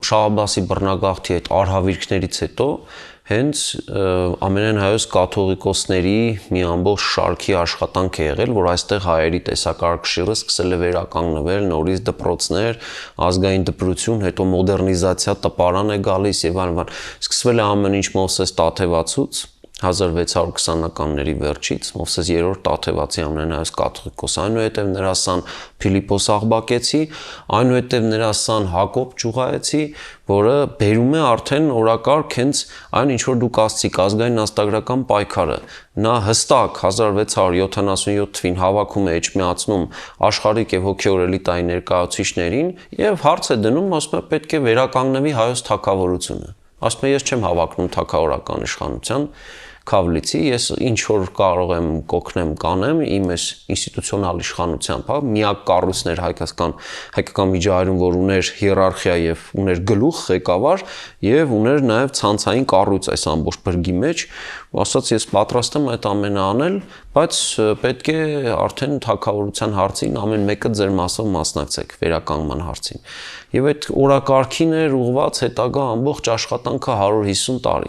Շահ Աբբասի բռնագաղթի այդ արհավիրքներից հետո հենց ամենայն հայոց կաթողիկոսների մի ամբողջ շարքի աշխատանք է եղել, որ այստեղ հայերի տեսակարգշիռը սկսել է վերականգնվել, նորից դպրոցներ, ազգային դպրություն, հետո մոդեռնիզացիա, տպարան է գալիս եւ այլն։ Սկսվել է ամեն ինչ Մովսես Տաթևացուց 1620-ականների վերջից, Մովսես 3-րդ Տաթևացի ամենայն հայոց կաթողիկոս, այնուհետև նրա սան Փիլիպոս Աղբակեցի, այնուհետև նրա սան Հակոբ Ճյուղայեցի, որը բերում է արդեն օրակարգ հենց այն ինչ որ դուք ասացիք ազգային աստագրական պայքարը։ Նա հստակ 1677 թվին հավաքում է էջմիածնում աշխարհիկ եւ հոգեոր էլիտայի ներկայացուցիչներին եւ հարց է դնում, ասում է պետք է վերականգնվի հայոց թագավորությունը։ Ասում է ես չեմ հավակնում թագավորական իշխանության Քավլիցի, ես ինչ որ կարող եմ կօգնեմ կանեմ իմ այս ինստիտուցիոնալ իշխանությամբ, հա, միակ կառույցներ հայկական միջավայրում, որ ուներ հիերարխիա եւ ուներ գլուխ, ղեկավար եւ ուներ նաեւ ցանցային կառույց այս ամբողջ բրգի մեջ, ասաց ես պատրաստ եմ այդ ամենը անել, բայց պետք է արդեն թագավորության հարցին ամեն մեկը ձեր մասով մասնակցեք վերականգնման հարցին։ Եվ այդ օրակարգին էր ուղղված հետագա ամբողջ աշխատանքը 150 տարի։